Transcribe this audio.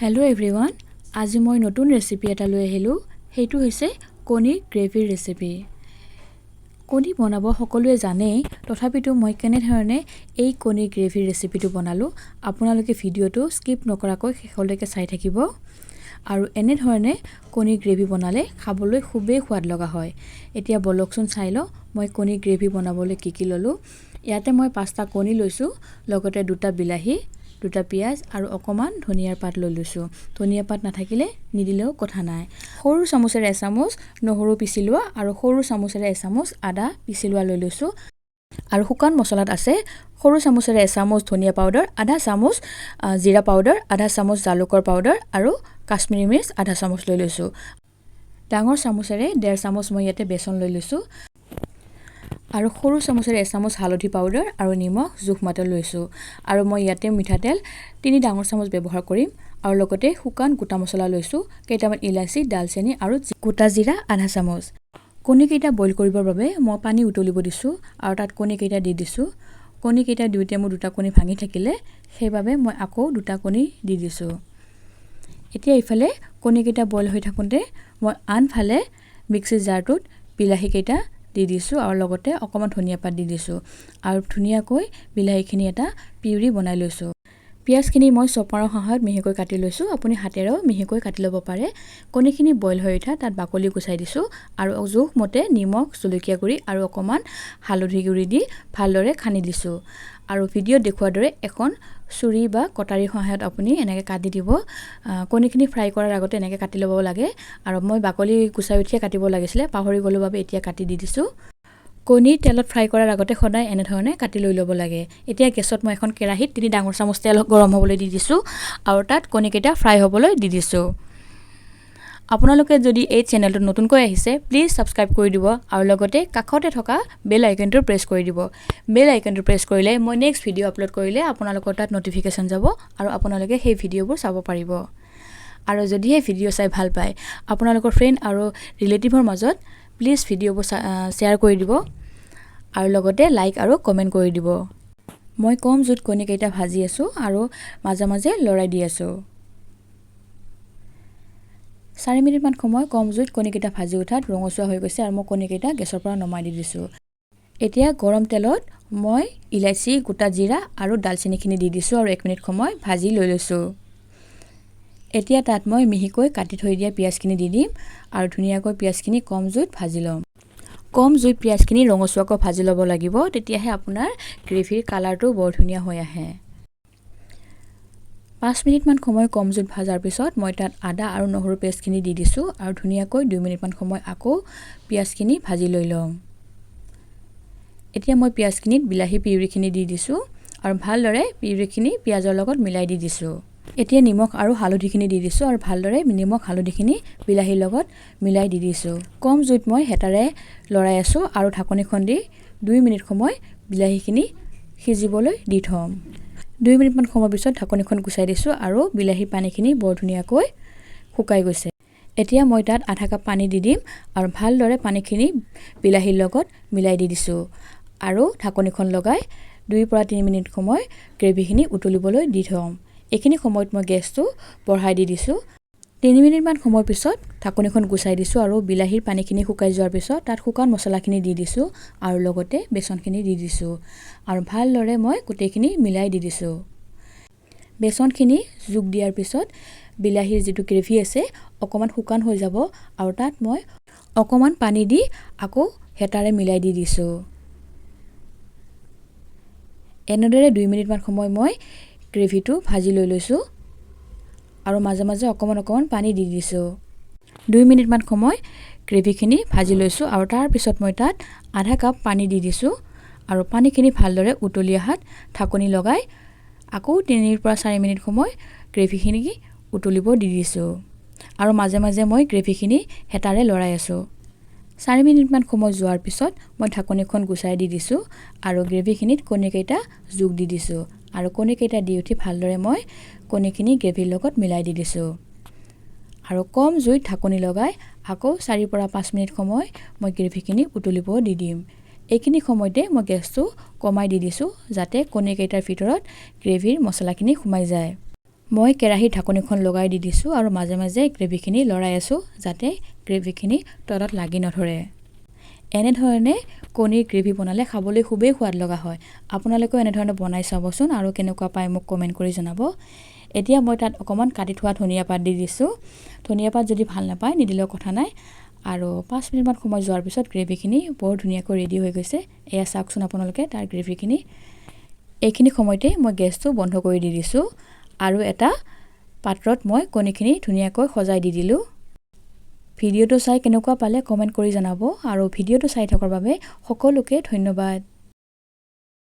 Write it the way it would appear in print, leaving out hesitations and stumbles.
Hello' everyone, আজি মই নতুন ৰেচিপি এটা লৈ আহিলোঁ। সেইটো হৈছে কণীৰ গ্ৰেভিৰ ৰেচিপি। কণী বনাব সকলোৱে জানেই, তথাপিতো মই কেনেধৰণে এই কণীৰ গ্ৰেভিৰ ৰেচিপিটো বনালোঁ আপোনালোকে ভিডিঅ'টো স্কিপ নকৰাকৈ শেষলৈকে চাই থাকিব। আৰু এনেধৰণে কণীৰ গ্ৰেভি বনালে খাবলৈ খুবেই সোৱাদ লগা হয়। এতিয়া বলকচোন চাই লওঁ মই কণীৰ গ্ৰেভি বনাবলৈ কি ল'লোঁ। ইয়াতে মই 5টা কণী লৈছোঁ, লগতে 2টা বিলাহী, 2টা পিঁয়াজ আৰু অকণমান ধনিয়াৰ পাত লৈ লৈছোঁ। ধনিয়া পাত নাথাকিলে নিদিলেও কথা নাই। সৰু চামুচেৰে এচামুচ নহৰু পিচি লোৱা আৰু সৰু চামুচেৰে এচামুচ আদা পিচি লোৱা লৈ লৈছোঁ। আৰু শুকান মছলাত আছে সৰু চামুচেৰে এচামুচ ধনিয়া পাউডাৰ, আধা চামুচ জিৰা পাউডাৰ, আধা চামুচ জালুকৰ পাউডাৰ আৰু কাশ্মীৰী মিৰ্চ আধা চামুচ লৈ লৈছোঁ। ডাঙৰ চামুচেৰে 1.5 চামুচ মই ইয়াতে বেচন লৈ লৈছোঁ। আৰু সৰু চামুচেৰে এচামুচ হালধি পাউডাৰ আৰু নিমখ জোখমতে লৈছোঁ। আৰু মই ইয়াতে মিঠাতেল 3 ডাঙৰ চামুচ ব্যৱহাৰ কৰিম। আৰু লগতে শুকান গোটা মছলা লৈছোঁ, কেইটামান ইলাচি, ডালচেনি আৰু গোটা জিৰা আধা চামুচ। কণীকেইটা বইল কৰিবৰ বাবে মই পানী উতলিব দিছোঁ আৰু তাত কণীকেইটা দি দিছোঁ। কণীকেইটা দিওঁতে মোৰ 2টা কণী ভাঙি থাকিলে, সেইবাবে মই আকৌ 2টা কণী দি দিছোঁ। এতিয়া ইফালে কণীকেইটা বইল হৈ থাকোঁতে মই আনফালে মিক্সিৰ জাৰটোত বিলাহীকেইটা দি দিছোঁ আৰু লগতে অকণমান ধনিয়া পাত দি দিছোঁ। আৰু ধুনীয়াকৈ বিলাহীখিনি এটা পিউৰি বনাই লৈছোঁ। পিঁয়াজখিনি মই চপাৰৰ সহায়ত মিহিকৈ কাটি লৈছোঁ, আপুনি হাতেৰেও মিহিকৈ কাটি ল'ব পাৰে। কণীখিনি বইল হৈ উঠা তাত বাকলি গুচাই দিছোঁ আৰু জোখমতে নিমখ, জলকীয়া গুড়ি আৰু অকণমান হালধি গুড়ি দি ভালদৰে সানি দিছোঁ। আৰু ভিডিঅ'ত দেখুওৱাৰ দৰে এখন ছুৰী বা কটাৰীৰ সহায়ত আপুনি এনেকৈ কাটি দিব। কণীখিনি ফ্ৰাই কৰাৰ আগতে এনেকৈ কাটি ল'ব লাগে। আৰু মই বাকলি গুচাই উঠিয়ে কাটিব লাগিছিলে, পাহৰি গ'লোঁ বাবে এতিয়া কাটি দি দিছোঁ। কণী তেলত ফ্ৰাই কৰাৰ আগতে সদায় এনেধৰণে কাটি লৈ ল'ব লাগে। এতিয়া গেছত মই এখন কেৰাহীত 3 ডাঙৰ চামুচ তেল গৰম হ'বলৈ দি দিছোঁ আৰু তাত কণীকেইটা ফ্ৰাই হ'বলৈ দি দিছোঁ। আপোনালোকে যদি এই চেনেলটোত নতুনকৈ আহিছে, প্লিজ ছাবস্ক্ৰাইব কৰি দিব আৰু লগতে কাষতে থকা বেল আইকনটো প্ৰেছ কৰি দিব। বেল আইকনটো প্ৰেছ কৰিলে মই নেক্সট ভিডিঅ' আপলোড কৰিলে আপোনালোকৰ তাত ন'টিফিকেশ্যন যাব আৰু আপোনালোকে সেই ভিডিঅ'বোৰ চাব পাৰিব। আৰু যদিহে ভিডিঅ' চাই ভাল পায়, আপোনালোকৰ ফ্ৰেণ্ড আৰু ৰিলেটিভৰ মাজত প্লিজ ভিডিঅ'বোৰ শ্বেয়াৰ কৰি দিব আৰু লগতে লাইক আৰু কমেণ্ট কৰি দিব। মই কম জুইত কণীকেইটা ভাজি আছোঁ আৰু মাজে মাজে লৰাই দি আছোঁ। 4 মিনিটমান সময় কম জুইত কণীকেইটা ভাজি উঠাত ৰঙচুৱা হৈ গৈছে আৰু মই কণীকেইটা গেছৰ পৰা নমাই দি দিছোঁ। এতিয়া গৰম তেলত মই ইলাচি, গোটা জিৰা আৰু ডালচেনিখিনি দি দিছোঁ আৰু 1 মিনিট সময় ভাজি লৈ লৈছোঁ। এতিয়া তাত মই মিহিকৈ কাটি থৈ দিয়া পিঁয়াজখিনি দি দিম আৰু ধুনীয়াকৈ পিঁয়াজখিনি কম জুইত ভাজি ল'ম। কম জুইত পিঁয়াজখিনি ৰঙচুৱাকৈ ভাজি ল'ব লাগিব, তেতিয়াহে আপোনাৰ গ্ৰেভিৰ কালাৰটো বৰ ধুনীয়া হৈ আহে। 5 মিনিটমান সময় কম জুইত ভাজাৰ পিছত মই তাত আদা আৰু নহৰু পেষ্টখিনি দি দিছোঁ আৰু ধুনীয়াকৈ 2 মিনিটমান সময় আকৌ পিঁয়াজখিনি ভাজি লৈ ল'ম। এতিয়া মই পিঁয়াজখিনিত বিলাহী পিউৰিখিনি দি দিছোঁ আৰু ভালদৰে পিউৰিখিনি পিঁয়াজৰ লগত মিলাই দি দিছোঁ। এতিয়া নিমখ আৰু হালধিখিনি দি দিছোঁ আৰু ভালদৰে নিমখ হালধিখিনি বিলাহীৰ লগত মিলাই দি দিছোঁ। কম জুইত মই হেতাৰে লৰাই আছোঁ আৰু ঢাকনিখন দি 2 মিনিট সময় বিলাহীখিনি সিজিবলৈ দি থ'ম। 2 মিনিটমান সময় পিছত ঢাকনিখন গুচাই দিছোঁ আৰু বিলাহীৰ পানীখিনি বৰ ধুনীয়াকৈ শুকাই গৈছে। এতিয়া মই তাত আধা কাপ পানী দি দিম আৰু ভালদৰে পানীখিনি বিলাহীৰ লগত মিলাই দি দিছোঁ আৰু ঢাকনিখন লগাই 2 পৰা 3 মিনিট সময় গ্ৰেভিখিনি উতলিবলৈ দি থ'ম। এইখিনি সময়ত মই গেছটো বঢ়াই দি দিছোঁ। 3 মিনিটমান সময়ৰ পিছত ঢাকনিখন গুচাই দিছোঁ আৰু বিলাহীৰ পানীখিনি শুকাই যোৱাৰ পিছত তাত শুকান মছলাখিনি দি দিছোঁ আৰু লগতে বেচনখিনি দি দিছোঁ আৰু ভালদৰে মই গোটেইখিনি মিলাই দি দিছোঁ। বেচনখিনি যোগ দিয়াৰ পিছত বিলাহীৰ যিটো গ্ৰেভি আছে অকণমান শুকান হৈ যাব আৰু তাত মই অকণমান পানী দি আকৌ হেতাৰে মিলাই দি দিছোঁ। এনেদৰে 2 মিনিটমান সময় মই গ্ৰেভিটো ভাজি লৈ লৈছোঁ আৰু মাজে মাজে অকণমান পানী দি দিছোঁ। 2 মিনিটমান সময় গ্ৰেভিখিনি ভাজি লৈছোঁ আৰু তাৰপিছত মই তাত আধা কাপ পানী দি দিছোঁ আৰু পানীখিনি ভালদৰে উতলি অহাত ঢাকনি লগাই আকৌ 3 পৰা 4 মিনিট সময় গ্ৰেভিখিনি উতলিব দি দিছোঁ আৰু মাজে মাজে মই গ্ৰেভিখিনি হেতাৰে লৰাই আছোঁ। 4 মিনিটমান সময় যোৱাৰ পিছত মই ঢাকনিখন গুচাই দি দিছোঁ আৰু গ্ৰেভিখিনিত কণীকেইটা যোগ দি দিছোঁ আৰু কণীকেইটা দি উঠি ভালদৰে মই কণীখিনি গ্ৰেভিৰ লগত মিলাই দি দিছোঁ আৰু কম জুইত ঢাকনি লগাই আকৌ 4 পৰা 5 মিনিট সময় মই গ্ৰেভিখিনি উতলিব দি দিম। এইখিনি সময়তে মই গেছটো কমাই দি দিছোঁ যাতে কণীকেইটাৰ ভিতৰত গ্ৰেভিৰ মছলাখিনি সোমাই যায়। মই কেৰাহীৰ ঢাকনিখন লগাই দি দিছোঁ আৰু মাজে মাজে গ্ৰেভিখিনি লৰাই আছোঁ যাতে গ্ৰেভিখিনি তলত লাগি নধৰে। এনেধৰণে কণীৰ গ্ৰেভি বনালে খাবলৈ খুবেই সোৱাদ লগা হয়। আপোনালোকেও এনেধৰণে বনাই চাবচোন আৰু কেনেকুৱা পায় মোক কমেণ্ট কৰি জনাব। এতিয়া মই তাত অকণমান কাটি থোৱা ধনিয়া পাত দি দিছোঁ। ধনিয়া পাত যদি ভাল নাপায় নিদিলেও কথা নাই। আৰু 5 মিনিটমান সময় যোৱাৰ পিছত গ্ৰেভিখিনি বৰ ধুনীয়াকৈ ৰেডি হৈ গৈছে। এয়া চাওকচোন আপোনালোকে তাৰ গ্ৰেভিখিনি। এইখিনি সময়তে মই গেছটো বন্ধ কৰি দি দিছোঁ আৰু এটা পাত্ৰত মই কণীখিনি ধুনীয়াকৈ সজাই দি দিলোঁ। ভিডিঅ'টো চাই কেনেকুৱা পালে কমেণ্ট কৰি জনাব আৰু ভিডিঅ'টো চাই থকাৰ বাবে সকলোকে ধন্যবাদ।